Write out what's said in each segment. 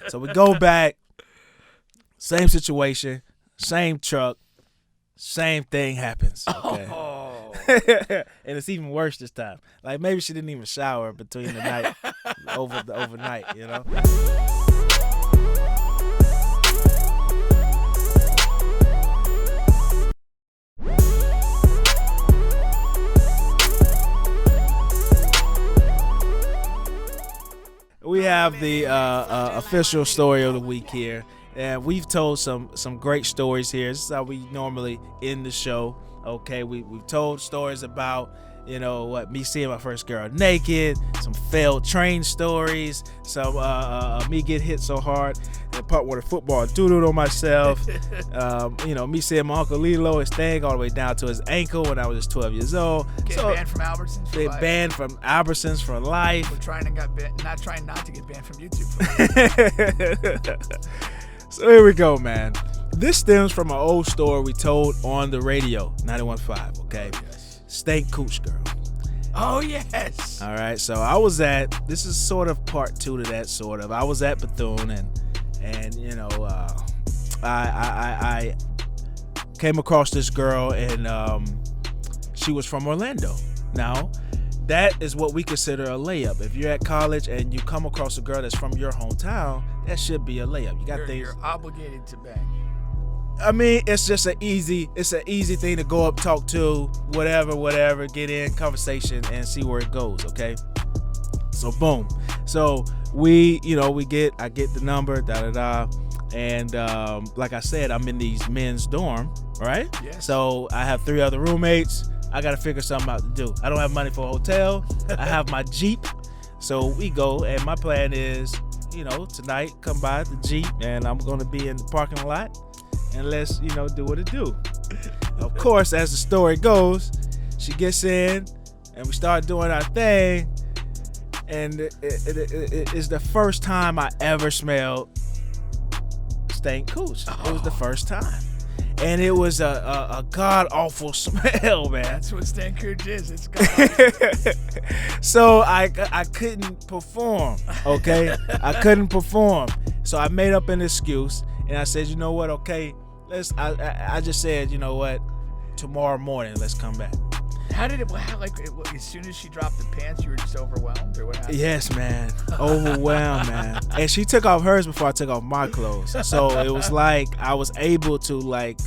So we go back, same situation, same truck, same thing happens. Okay. And it's even worse this time. Like maybe she didn't even shower between the night overnight, you know. We have the official story of the week here, and we've told some great stories here. This is how we normally end the show. Okay, we've told stories about, you know, what, me seeing my first girl naked, some failed train stories, some me get hit so hard in part with a football doodled on myself. You know, me seeing my Uncle Lilo, his thing all the way down to his ankle when I was just 12 years old. Getting banned from Albertsons for life. Banned from Albertsons for life. We're trying not to get banned from YouTube for life. So here we go, man. This stems from an old story we told on the radio, 91.5, okay? Oh, yes. Stank Cooch Girl. Oh, yes. All right, so I was this is sort of part two to that, sort of. I was at Bethune, and you know, I came across this girl, and she was from Orlando. Now, that is what we consider a layup. If you're at college and you come across a girl that's from your hometown, that should be a layup. You're obligated to bang. I mean, it's just an easy thing to go up, talk to, whatever, get in conversation and see where it goes, okay? So boom. So I get the number, and like I said, I'm in these men's dorm, right? Yes. So I have 3 other roommates. I gotta figure something out to do. I don't have money for a hotel. I have my Jeep. So we go, and my plan is, you know, tonight come by the Jeep, and I'm gonna be in the parking lot. And let's, you know, do what it do. Of course, as the story goes, she gets in and we start doing our thing. And it is the first time I ever smelled stank cooch. It was the first time. And it was a god-awful smell, man. That's what stank cooch is. It's god-awful. So I couldn't perform, okay? I couldn't perform. So I made up an excuse. And I said, you know what? Okay, I just said, you know what? Tomorrow morning, let's come back. How did it? As soon as she dropped the pants, you were just overwhelmed, or what happened? Yes, man, overwhelmed, man. And she took off hers before I took off my clothes, so it was like I was able to like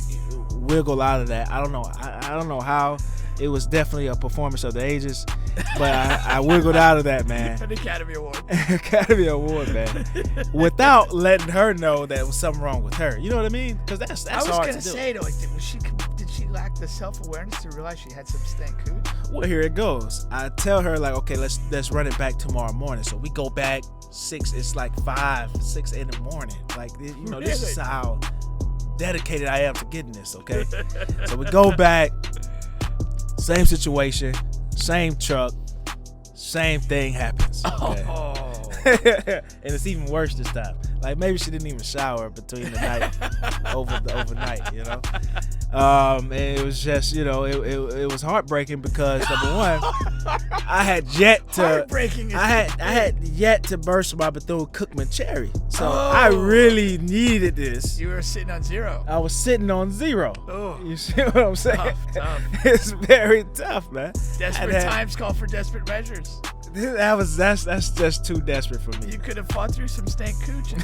wiggle out of that. I don't know. I don't know how. It was definitely a performance of the ages, but I wiggled out of that, man. An Academy Award. Academy Award, man. Without letting her know that there was something wrong with her. You know what I mean? Because that's hard to do. I was gonna say though, did she lack the self-awareness to realize she had some stank cooch? Well, here it goes. I tell her like, okay, let's run it back tomorrow morning. So we go back 6. It's like 5, 6 in the morning. Like, you know, Really? This is how dedicated I am to getting this. Okay. So we go back. Same situation, same truck, same thing happens. Okay? And it's even worse this time. Like maybe she didn't even shower between the night overnight, you know. And it was just, you know, it was heartbreaking because number one, I had yet to burst my Bethune Cookman cherry, so I really needed this. You were sitting on 0. I was sitting on 0. Oh, you see what I'm saying? Tough. It's very tough, man. Desperate times call for desperate measures. That's just too desperate for me. You could have fought through some stank cooch and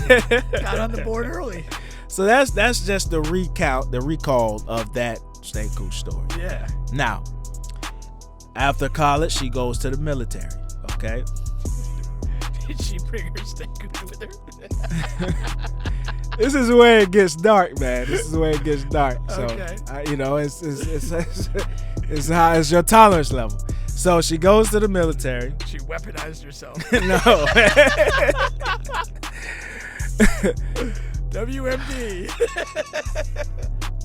got on the board early. So that's just the recall of that stank cooch story. Yeah. Now, after college, she goes to the military. Okay. Did she bring her stank cooch with her? This is where it gets dark, man. This is where it gets dark. So, okay. You know, it's how it's your tolerance level. So she goes to the military. She weaponized herself. No. WMD.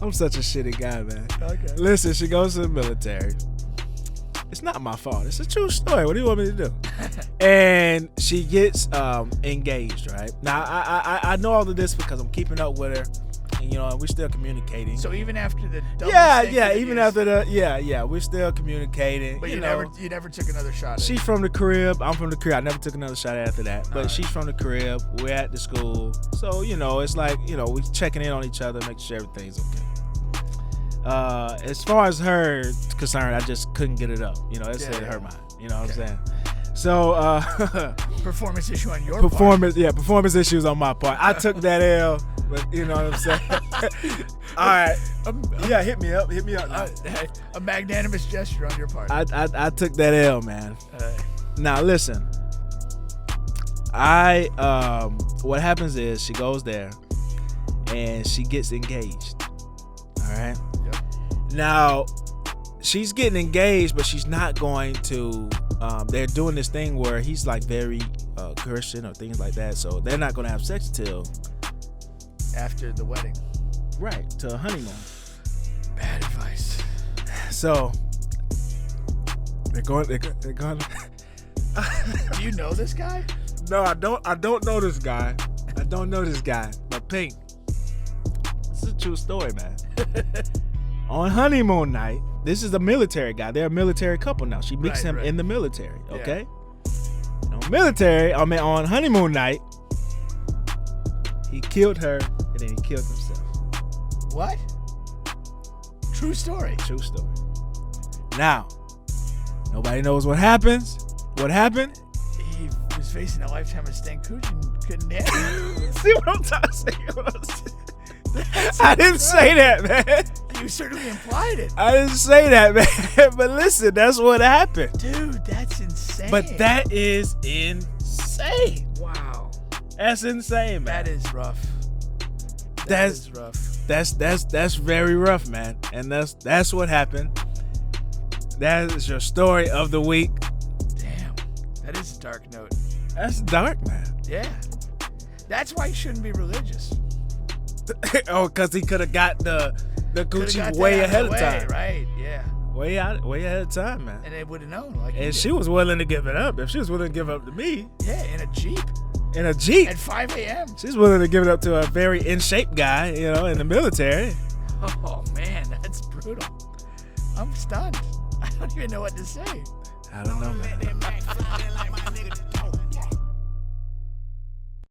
I'm such a shitty guy, man. Okay. Listen, she goes to the military. It's not my fault. It's a true story. What do you want me to do? And she gets engaged, right? Now, I know all of this because I'm keeping up with her. you know, and we're still communicating. So even after the double even after the we're still communicating. But you never took another shot. She's from the crib. I'm from the crib. I never took another shot after that. But she's from the crib. We're at the school. So, you know, it's like, you know, we're checking in on each other, making sure everything's okay. As far as her concerned, I just couldn't get it up. You know, it's in her mind. You know what I'm saying? So performance issue on your part. Performance issues on my part. I took that L, but you know what I'm saying. All right, hit me up now. A magnanimous gesture on your part. I took that L, man. Now listen, what happens is she goes there and she gets engaged. All right. Yep. Now she's getting engaged, but she's not going to. They're doing this thing where he's like very Christian or things like that, so they're not going to have sex till after the wedding. Right, to a honeymoon. Bad advice. So they're going. Do you know this guy? No, I don't. I don't know this guy. But Pink, this is a true story, man. On honeymoon night. This is a military guy. They're a military couple now. She meets him in the military. Okay. Yeah. On honeymoon night, he killed her and then he killed himself. What? True story. True story. Now, nobody knows what happens. What happened? He was facing a lifetime of stank cooch and couldn't handle it. See what I'm trying to say? I didn't say that, man. You certainly implied it. I didn't say that, man. But listen, that's what happened. Dude, that's insane. But that is insane. Wow. That's insane, man. That is rough. That's rough. That's very rough, man. And that's what happened. That is your story of the week. Damn. That is a dark note. That's dark, man. Yeah. That's why you shouldn't be religious. Oh, because he could have got the coochie way ahead of time. Right, yeah. Way ahead of time, man. And they would have known. And she was willing to give it up. If she was willing to give it up to me. Yeah, in a Jeep. At 5 a.m. She's willing to give it up to a very in-shape guy, you know, in the military. Oh, man, that's brutal. I'm stunned. I don't even know what to say. I don't know, man.